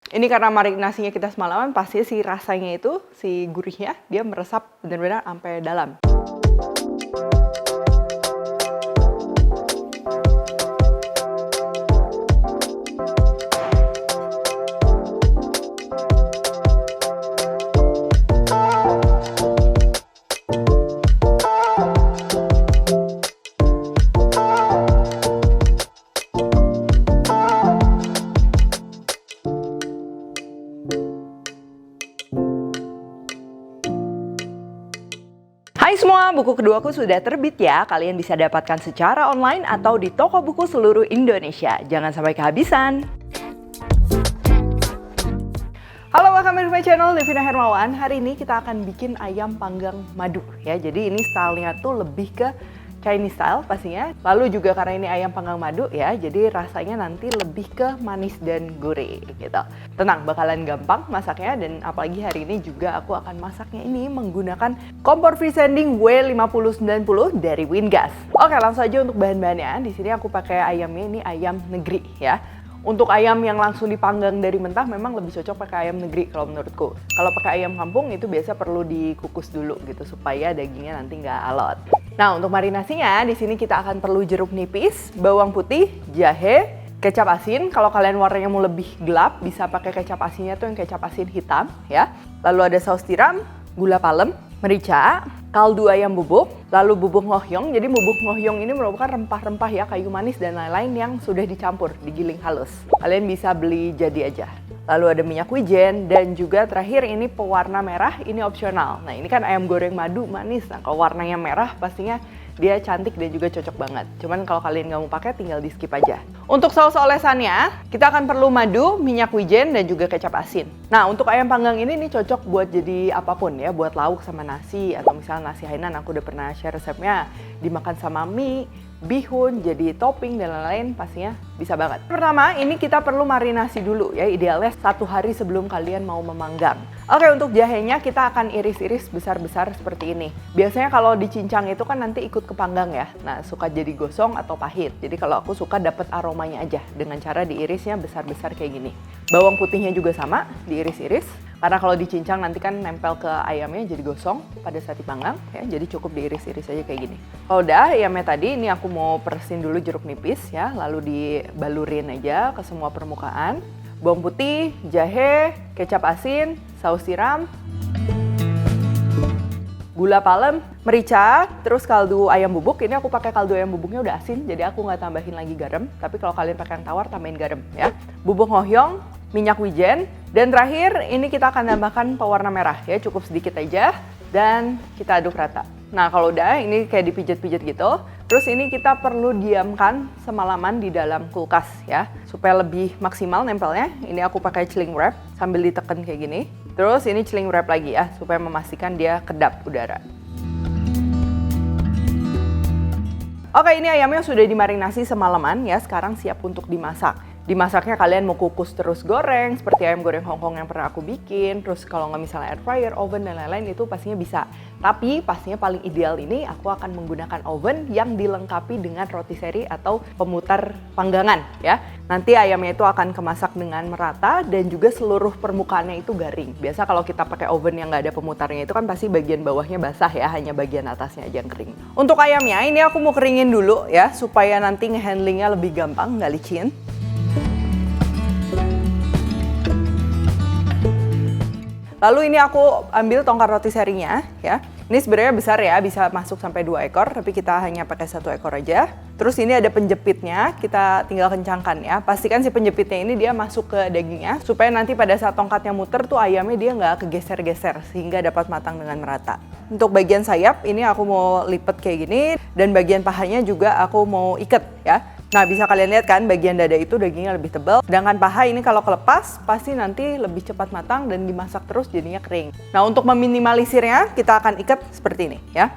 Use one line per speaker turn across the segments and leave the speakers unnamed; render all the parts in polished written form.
Ini karena marinasinya kita semalaman, pasti si rasanya itu, si gurihnya, dia meresap benar-benar sampai dalam. Hai semua, buku keduaku sudah terbit ya. Kalian bisa dapatkan secara online atau di toko buku seluruh Indonesia. Jangan sampai kehabisan. Halo, welcome to my channel, Devina Hermawan. Hari ini kita akan bikin ayam panggang madu ya. Jadi ini stylenya tuh lebih ke Chinese style pastinya. Lalu juga karena ini ayam panggang madu ya, jadi rasanya nanti lebih ke manis dan gurih gitu. Tenang, bakalan gampang masaknya, dan apalagi hari ini juga aku akan masaknya ini menggunakan kompor freestanding W5090 dari Wingas. Oke, langsung aja untuk bahan-bahannya. Di sini aku pakai ayamnya, ini ayam negeri ya. Untuk ayam yang langsung dipanggang dari mentah memang lebih cocok pakai ayam negeri kalau menurutku. Kalau pakai ayam kampung itu biasa perlu dikukus dulu gitu supaya dagingnya nanti nggak alot. Nah, untuk marinasinya di sini kita akan perlu jeruk nipis, bawang putih, jahe, kecap asin. Kalau kalian warnanya mau lebih gelap bisa pakai kecap asinnya tuh yang kecap asin hitam ya. Lalu ada saus tiram, gula palem, merica, kaldu ayam bubuk, lalu bubuk ngohyong. Jadi bubuk ngohyong ini merupakan rempah-rempah ya, kayu manis dan lain-lain yang sudah dicampur, digiling halus. Kalian bisa beli jadi aja. Lalu ada minyak wijen, dan juga terakhir ini pewarna merah, ini opsional. Nah, ini kan ayam goreng madu manis. Nah, kalau warnanya merah pastinya dia cantik dan juga cocok banget. Cuman kalau kalian nggak mau pakai tinggal di skip aja. Untuk saus olesannya, kita akan perlu madu, minyak wijen, dan juga kecap asin. Nah, untuk ayam panggang ini cocok buat jadi apapun ya, buat lauk sama nasi, atau misalnya nasi Hainan, aku udah pernah share resepnya, dimakan sama mie, bihun, jadi topping dan lain-lain, pastinya bisa banget. Pertama, ini kita perlu marinasi dulu ya, idealnya 1 hari sebelum kalian mau memanggang. Oke, untuk jahenya kita akan iris-iris besar-besar seperti ini. Biasanya kalau dicincang itu kan nanti ikut kepanggang ya. Nah, suka jadi gosong atau pahit. Jadi kalau aku suka dapat aromanya aja dengan cara diirisnya besar-besar kayak gini. Bawang putihnya juga sama, diiris-iris. Karena kalau dicincang nanti kan nempel ke ayamnya jadi gosong pada saat dipanggang ya. Jadi cukup diiris-iris aja kayak gini. Kalau udah ayamnya tadi, ini aku mau peresin dulu jeruk nipis ya, lalu dibalurin aja ke semua permukaan. Bawang putih, jahe, kecap asin, saus tiram, gula palem, merica, terus kaldu ayam bubuk. Ini aku pakai kaldu ayam bubuknya udah asin, jadi aku nggak tambahin lagi garam. Tapi kalau kalian pakai yang tawar, tambahin garam ya. Bubuk ngohyong, minyak wijen, dan terakhir ini kita akan tambahkan pewarna merah ya, cukup sedikit aja, dan kita aduk rata. Nah, kalau udah ini kayak dipijat-pijat gitu. Terus ini kita perlu diamkan semalaman di dalam kulkas ya, supaya lebih maksimal nempelnya. Ini aku pakai cling wrap sambil ditekan kayak gini. Terus ini cling wrap lagi ya, supaya memastikan dia kedap udara. Oke, ini ayamnya sudah dimarinasi semalaman ya, sekarang siap untuk dimasak. Dimasaknya kalian mau kukus terus goreng, seperti ayam goreng Hongkong yang pernah aku bikin. Terus kalau nggak misalnya air fryer, oven, dan lain-lain itu pastinya bisa. Tapi pastinya paling ideal ini aku akan menggunakan oven yang dilengkapi dengan rotisserie atau pemutar panggangan ya. Nanti ayamnya itu akan kemasak dengan merata dan juga seluruh permukaannya itu garing. Biasa kalau kita pakai oven yang nggak ada pemutarnya itu kan pasti bagian bawahnya basah ya, hanya bagian atasnya aja yang kering. Untuk ayamnya ini aku mau keringin dulu ya, supaya nanti ngehandlingnya lebih gampang, nggak licin. Lalu ini aku ambil tongkat rotisserie-nya ya. Ini sebenarnya besar ya, bisa masuk sampai 2 ekor, tapi kita hanya pakai 1 ekor aja. Terus ini ada penjepitnya, kita tinggal kencangkan ya. Pastikan si penjepitnya ini dia masuk ke dagingnya, supaya nanti pada saat tongkatnya muter tuh ayamnya dia nggak kegeser-geser, sehingga dapat matang dengan merata. Untuk bagian sayap, ini aku mau lipat kayak gini, dan bagian pahanya juga aku mau ikat ya. Nah, bisa kalian lihat kan bagian dada itu dagingnya lebih tebal. Sedangkan paha ini kalau kelepas pasti nanti lebih cepat matang dan dimasak terus jadinya kering. Nah, untuk meminimalisirnya kita akan ikat seperti ini ya.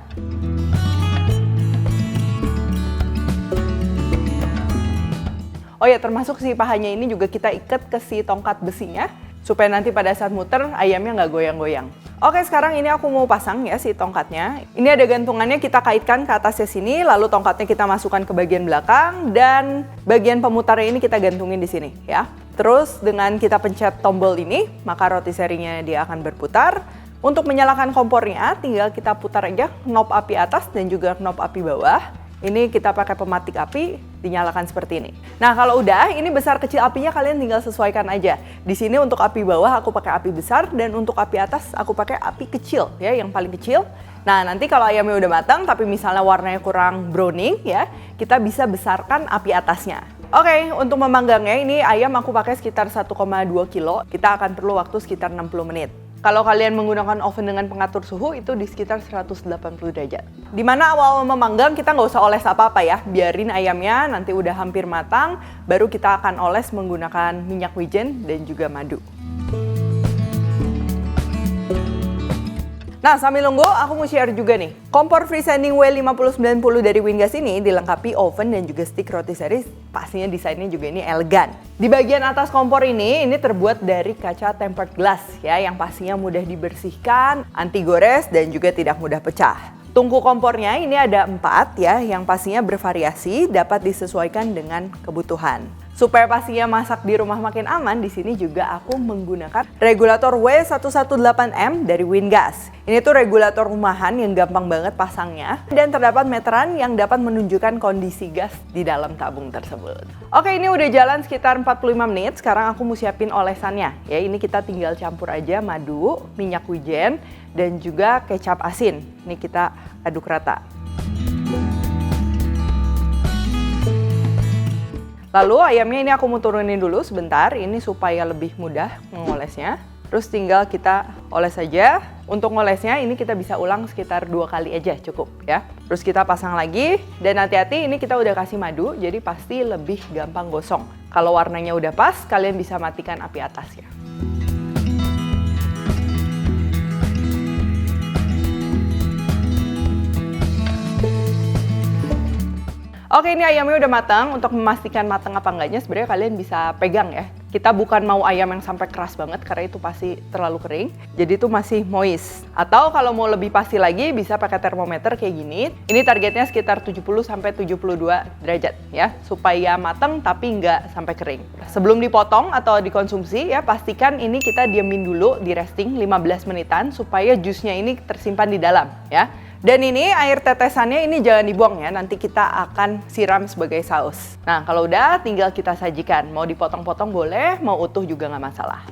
Oh ya, termasuk si pahanya ini juga kita ikat ke si tongkat besinya supaya nanti pada saat muter ayamnya nggak goyang-goyang. Oke, sekarang ini aku mau pasang ya si tongkatnya. Ini ada gantungannya, kita kaitkan ke atasnya sini, lalu tongkatnya kita masukkan ke bagian belakang dan bagian pemutarnya ini kita gantungin di sini ya. Terus dengan kita pencet tombol ini, maka rotiserinya dia akan berputar. Untuk menyalakan kompornya, tinggal kita putar aja knob api atas dan juga knob api bawah. Ini kita pakai pematik api, dinyalakan seperti ini. Nah kalau udah, ini besar kecil apinya kalian tinggal sesuaikan aja. Di sini untuk api bawah aku pakai api besar dan untuk api atas aku pakai api kecil ya, yang paling kecil. Nah nanti kalau ayamnya udah matang tapi misalnya warnanya kurang browning ya, kita bisa besarkan api atasnya. Oke, untuk memanggangnya ini ayam aku pakai sekitar 1,2 kilo. Kita akan perlu waktu sekitar 60 menit. Kalau kalian menggunakan oven dengan pengatur suhu itu di sekitar 180 derajat. Dimana awal memanggang kita nggak usah oles apa-apa ya. Biarin ayamnya nanti udah hampir matang, baru kita akan oles menggunakan minyak wijen dan juga madu. Nah, sambil nunggu, aku mau share juga nih. Kompor FreeStanding W5090 dari Wingas ini dilengkapi oven dan juga stick rotisserie. Pastinya desainnya juga ini elegan. Di bagian atas kompor ini terbuat dari kaca tempered glass ya, yang pastinya mudah dibersihkan, anti gores dan juga tidak mudah pecah. Tungku kompornya ini ada 4 ya, yang pastinya bervariasi, dapat disesuaikan dengan kebutuhan. Supaya pastinya masak di rumah makin aman, di sini juga aku menggunakan regulator W118M dari Wingas. Ini tuh regulator rumahan yang gampang banget pasangnya dan terdapat meteran yang dapat menunjukkan kondisi gas di dalam tabung tersebut. Oke, ini udah jalan sekitar 45 menit. Sekarang aku mau siapin olesannya. Ya, ini kita tinggal campur aja madu, minyak wijen, dan juga kecap asin. Ini kita aduk rata. Lalu ayamnya ini aku mau turunin dulu sebentar, ini supaya lebih mudah mengolesnya. Terus tinggal kita oles saja. Untuk ngolesnya ini kita bisa ulang sekitar 2 kali aja cukup ya. Terus kita pasang lagi dan hati-hati ini kita udah kasih madu, jadi pasti lebih gampang gosong. Kalau warnanya udah pas, kalian bisa matikan api atasnya. Oke, ini ayamnya udah matang. Untuk memastikan matang apa enggaknya sebenarnya kalian bisa pegang ya. Kita bukan mau ayam yang sampai keras banget karena itu pasti terlalu kering. Jadi itu masih moist. Atau kalau mau lebih pasti lagi bisa pakai termometer kayak gini. Ini targetnya sekitar 70 sampai 72 derajat ya, supaya matang tapi nggak sampai kering. Sebelum dipotong atau dikonsumsi ya, pastikan ini kita diamin dulu di resting 15 menitan supaya jusnya ini tersimpan di dalam ya. Dan ini air tetesannya ini jangan dibuang ya, nanti kita akan siram sebagai saus. Nah kalau udah tinggal kita sajikan, mau dipotong-potong boleh, mau utuh juga nggak masalah.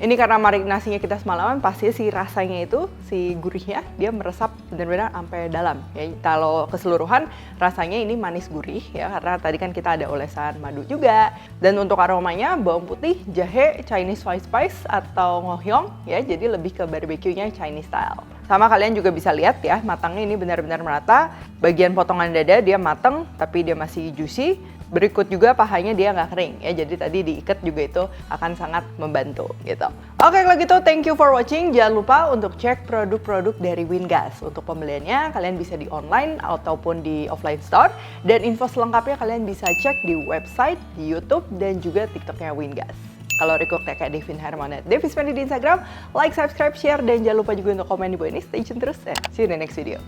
Ini karena marinasinya kita semalaman, pasti si rasanya itu, si gurihnya, dia meresap benar-benar sampai dalam. Ya, kalau keseluruhan rasanya ini manis gurih ya, karena tadi kan kita ada olesan madu juga. Dan untuk aromanya bawang putih, jahe, Chinese white spice atau ngohyong ya, jadi lebih ke barbecue-nya Chinese style. Sama kalian juga bisa lihat ya, matangnya ini benar-benar merata. Bagian potongan dada dia matang, tapi dia masih juicy. Berikut juga pahanya dia nggak kering ya, jadi tadi diikat juga itu akan sangat membantu gitu. Oke, kalau gitu thank you for watching. Jangan lupa untuk cek produk-produk dari Wingas. Untuk pembeliannya kalian bisa di online ataupun di offline store. Dan info selengkapnya kalian bisa cek di website, di YouTube, dan juga TikToknya Wingas. Kalau request kayak Devin Hermanet, Devi Spendi di Instagram, like, subscribe, share, dan jangan lupa juga untuk komen di bawah ini. Stay tune terus, see you in the next video.